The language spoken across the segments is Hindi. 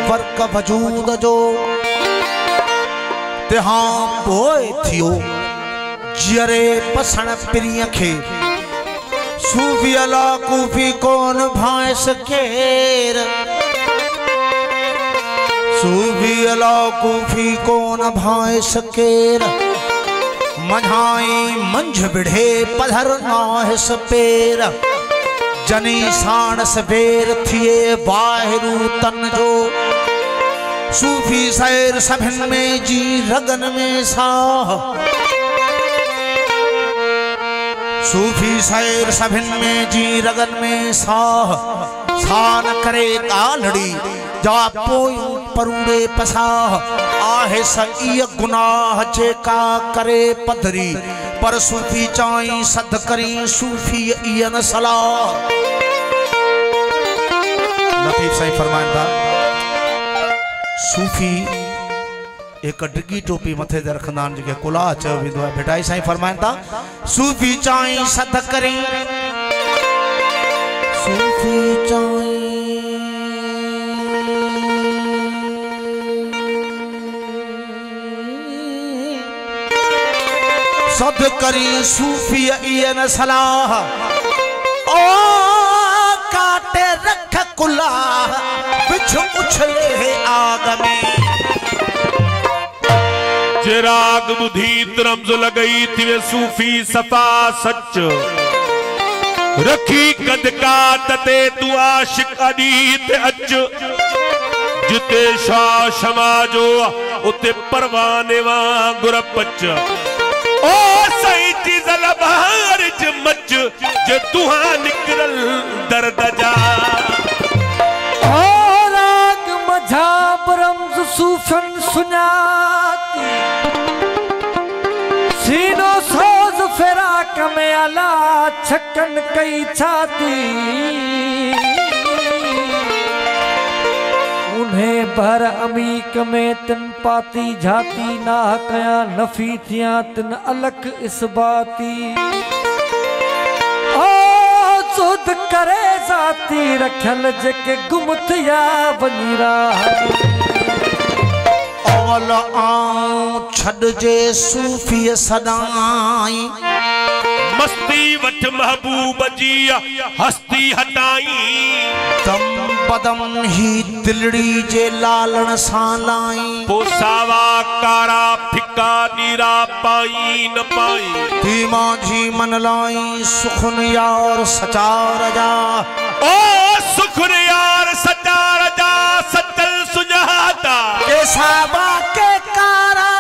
वर्क वजूद जो तिहां पोइ थियो जरे पसण प्रिय खे सूफी अला कूफी कोन भाए सकेर सूफी अला कूफी कोन भाए सकेर मझाई मंझ बिढ़े पधर नाह सपेर जनी साण सवेर थिए बाहिरू तन जो सूफी सैर सभिन में जी रगन में साह सूफी सैर सभिन में जी रगन में साह सान करे तालड़ी जा पोयूं परूड़े पसाह आहे सईय गुनाह जेका करे पधरी पर सूफी चाई सद करी सूफी ईयन सलाह। लतीफ साईं फरमाइंदा सूफी एक डिगी टोपी मथे ते रखंदा आहिनि जेके कुला चयो वेंदो आहे। भेटाई साईं फरमाइंदा सूफी चाई सद करी सूफी चाई सद करी सूफी ईयन सलाह ओ काटे रख कुला बिछ उछले आग में चिराग बुधी रमज लगई थी सूफी सफा सच रखी कदका तते तू आशिक अदीत अच जिते शाह शमा जो उते परवाने वांगुर पच ओ सही चीज लबार ज मच जे तुहा निकरल दर्द जा ओ राग मझा रमज सूफन सुनाती सीनो सोज फिराक में अला छकन कई छाती उन्हें भर अमीक में तिन पाती झाती ना कया नफी थिया तिन अलग इस बाती ओ सुध करे जाती रखल जेके गुम थिया वनीरा औल आऊं छड़ जे सूफी सदाई मस्ती वठ महबूब जी हस्ती हटाई दम बदम ही दिलड़ी जे लालण सालाई पोसावा कारा फिका नीरा पाई न पाई धीमा जी मन लाई सुखन यार सचार जा ओ सुखन यार सचार जा सचल सुजाता के साबा के कारा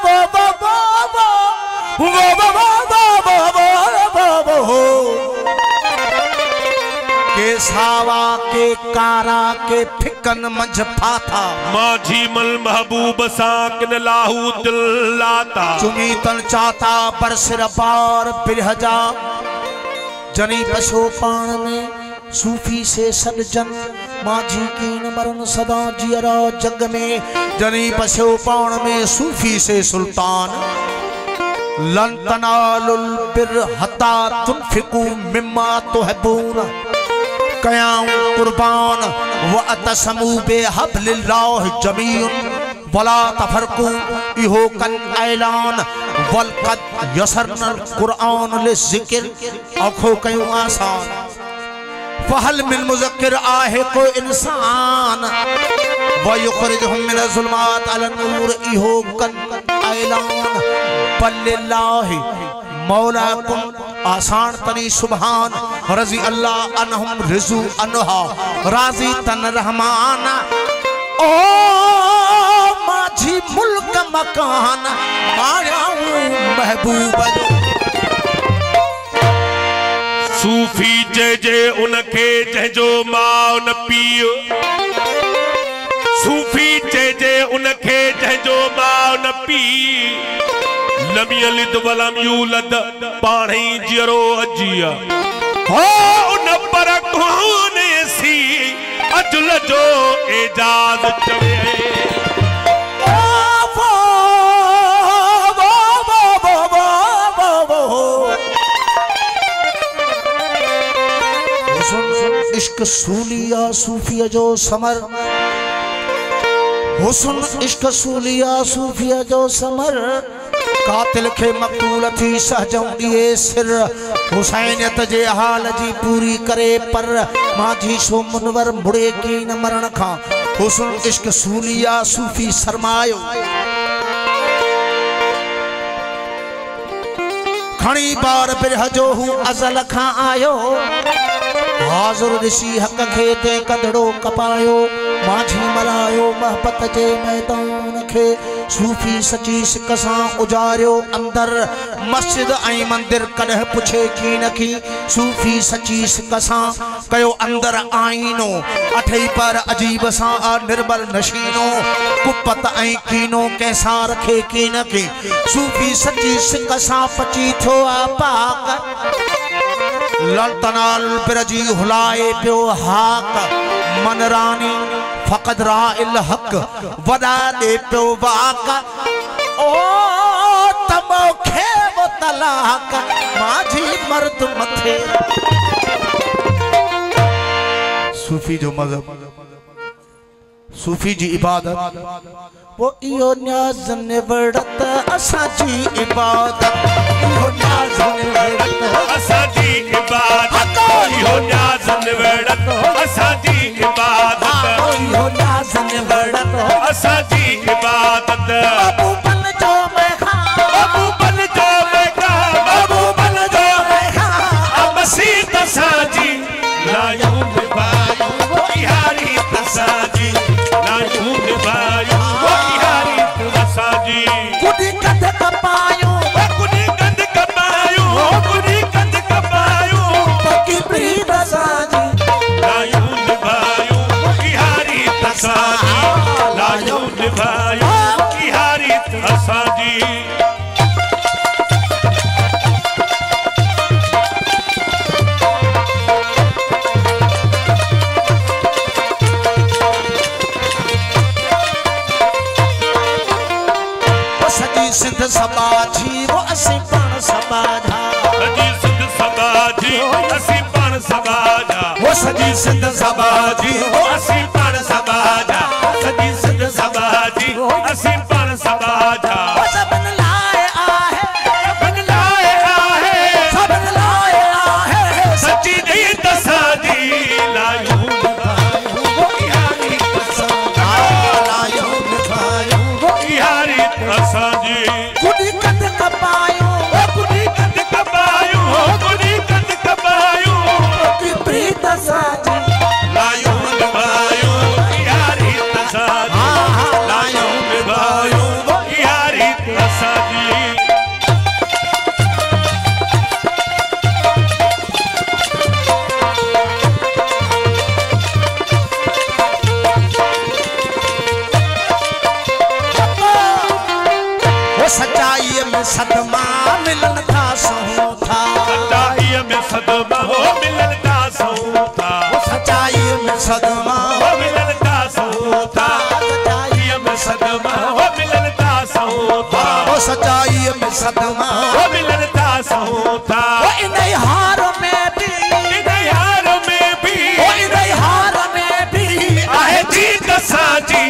वो वो वो वो वो वो के सावा के कारा के फिकन मंझ फाथा माझी मल महबूब साकिन लाहू दिल लाता चुमी तन चाहता बरसिर बार बिरहजा जनी पशु पान में सूफी से सदजन माझी कीन मरन सदा जियरा जग में जनी पशु पान में सूफी से सुल्तान लन तनालुल बिर हता तुनफिकू मिम्मा तुहिब्बून कयां कुर्बान व अतसमू बेहब्लिल्लाह जमीउन वला तफरकू इहो कन ऐलान वल कद यसरनल कुरान ले जिक्र आखो कयूं आसान फहल मिन मुज़क्किर आहे को इंसान व युखरिजुहुम मिन ज़ुल्मात अल नूर इहो कन ऐलान बल्लिल्लाहि मौलाकुम आसान तनी सुबहान रजी अल्लाह अनहुम रिजु अनहा राजी तन रहमान ओ माझी मुल्क मकान आया महबूब सूफी जे उनके जंहिंजो माउ न पीउ सूफी जे उनके जंहिंजो माउ न पीउ लम यलिद वलम यूलद पाणी जियरो अजिया हो उन पर कोने सी अजुल जो एजाज चवे इश्क सूलिया सूफिया जो समर हुस्न इश्क सूलिया सूफिया जो समर कातिल खे मक़तूल थी सहजऊं दिए सिर हुसैनियत जे हाल जी पूरी करे पर माझी सो मुनवर मुड़े की न मरण खां हुस्न इश्क सूलिया सूफी सरमायो खणी बार बिरह जो हू अज़ल खां आयो हाज़ुर ऋषि हक़ खे ते कंदड़ो कपायो माझी मरायो महबत जे मैदान खे सूफी सची सिक सां उजारियो अंदर मस्जिद ऐं मंदिर कॾहिं पुछे की न की सूफी सची सिक सां कयो अंदर आईनो अठई पर अजीब सां निर्बल नशीनो कुपत ऐं कीनो कैसां रखे की न की सूफी सची सिक सां पची थियो आ पाक ललतनाल बिरजी हुलाए पियो हाक मनरानी फ़क़द राइल हक़ वॾा दे पियो वाक ओ तमो खे वो तलाक माझी मर्द मथे सूफी जो मज़हब सूफी जी इबादत वो इहो न्याज़ निवड़त असां जी इबादत इहो न्याज़ निवड़त असां जी इबादत इहो न्याज़ निवड़त असां जी इबादत इहो न्याज़ निवड़त असां जी इबादत बाबू बन जो मैं खां बाबू बन जो मैं खां बाबू बन जो मैं खां मसीह तसां जी लायूं निभायूं वो यारी तसां जी लायूं निभायूं वो यारी तसां जी कुड़ी कंध कपायूं कुड़ी कंध कपायूं कुड़ी कंध कपायूं पकी प्रीत असां जी लायूं निभायूं वो यारी तसां जी लायूं निभायूं वो यारी तसां जी सिंध सबाजी वो असीं पाण सबाजा सजी सिंध सबाजी असीं पाण सबाजा वो सजी सिंध सबाजी वो असीं पाण सबाजा सजी सिंध सबाजी असीं पाण सबाजा सबन लाए आहे सबन लाए आहे सबन लाए आहे सची दी तसाजी लायूं निभायूं वो यारी तसां लायूं निभायूं वो यारी तसां जी कुड़ी कंध कपायूं कुड़ी कंध कपायूं कुड़ी कंध कपायूं पकी प्रीत असां जी लायूं निभायूं यारी तसां जी लायूं निभायूं यारी तसां जी वो सच्चाई में सदमा मिलन था सहूं था सच्चाई में सदमा हो मिलन का सहूं था वो सच्चाई में सदमा हो मिलन का सहूं था सच्चाई में सदमा हो मिलन का सहूं था वो सच्चाई में सदमा हो मिलन का सहूं था वो इन हार में भी इन यार में भी वो इन हार में भी आहे जी तसां जी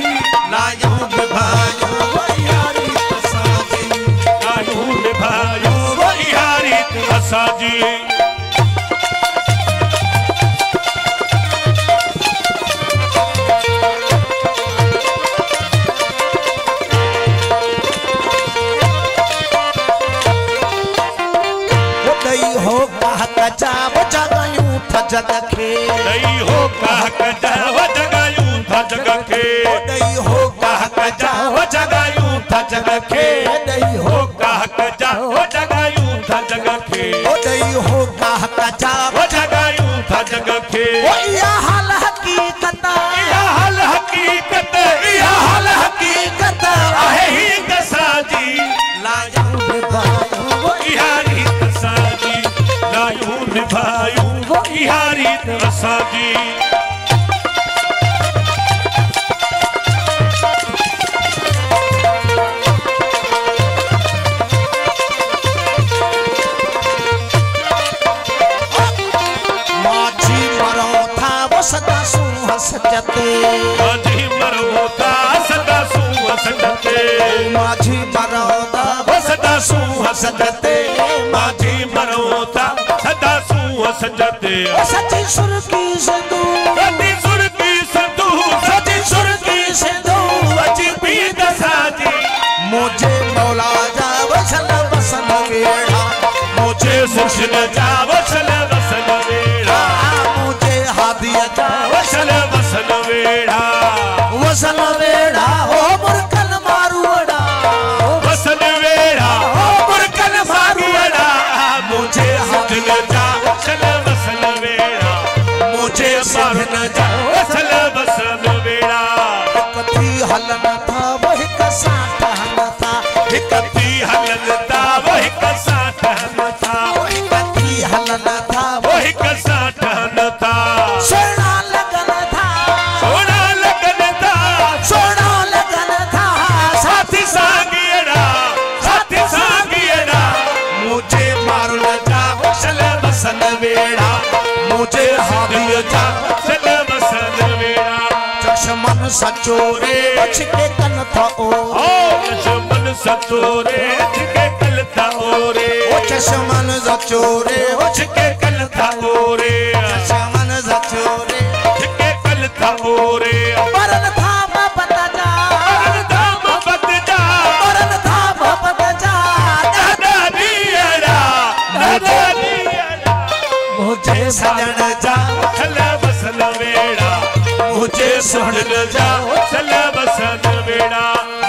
लायूं निभायूं वो यारी तसां जी लायूं निभायूं वो यारी तसां जी वो दई हो कह कचा वो जगायूं था जग खे नहीं हो कह कजा वो जगायूं था जग के वो दई हो कह कजा वो जगायूं था जग के दई हो हो कह कजा वो जगायूं था जग के वो दई हो कह कचा वो जगायूं था जग के वो या हाल हकीकत या हाल हकीकत या हाल हकीकत आहे ही तसां जी लायूं निभायूं वो यारी तसां जी लायूं निभायूं यारी तसां जी संगते माझी मरोता सदा सूह संगते माझी मरोदा सदा सूह संगते माझी मरोता सदा सूह संगते सची सुर की सिंधु सची सुर की सिंधु सची सुर की सिंधु अची पी दसाजी मुझे मौला जा वसल वसन वेड़ा मुझे सुशन जा वसल वसन वेड़ा मुझे हादिया जा वसल वसन वेड़ा वसन वेड़ा हो मुरकल मारुड़ा वसन वेड़ा हो मुरकल मारुड़ा मुझे सुशन जा वसल वसन वेड़ा मुझे सुशन जा वसल वसन वेड़ा कथी हलन था वही कसा ठहन था कथी हलन था वही कसा ठहन था कथी हलन था वही कसा ठहन था सोना लगन था सोना लगन था सोना लगन था साथी सांगियड़ा साथी सांगियड़ा मुझे मार जा वसल वसन वेड़ा मुझे हादिया जा वसल वसन वेड़ा चश्मन सचोरे बचके कन था ओ चश्मन सचोरे बचके कल था ओरे ओ चश्मन सचोरे बचके कल था ओरे चश्मन सचोरे बचके कल था ओरे परन था बता जा परन था बता जा परन था बता जा दादा दियड़ा दादा दियड़ा मुझे सजन जा चल बसन वेड़ा मुझे सुन जा चल बसन वेड़ा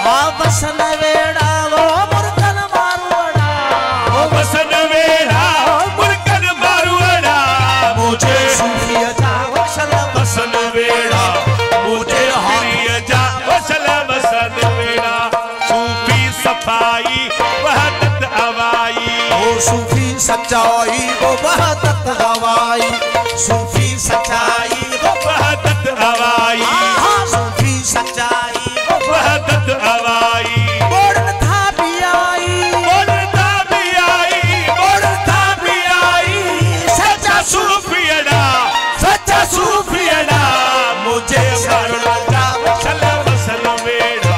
आ बसन वेड़ा वो मुरकन मारुड़ा ओ बसन वेड़ा मुरकन मारुड़ा मुझे सूफिया जा वसल बसन वेड़ा मुझे हरिय जा वसल बसन वेड़ा सूफी सफाई वहदत हवाई ओ सूफी सच्चाई वो वहदत हवाई सूफी सच्चाई वो वहदत हवाई सूफी सच्चाई वहदत हवाई बोलन था भी आई बोलन था भी आई बोलन था भी आई सच्चा सूफियड़ा सच्चा सूफियड़ा मुझे मरना जा चल बसन वेड़ा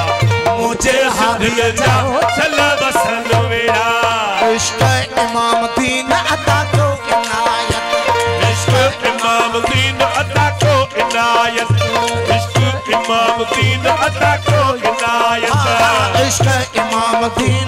मुझे हादिया जा चल बसन वेड़ा इश्क इमाम दीन अता को इनायत इश्क इमाम दीन अता को इनायत इश्क इमाम दीन अता को इनायत इश्क इमाम दीन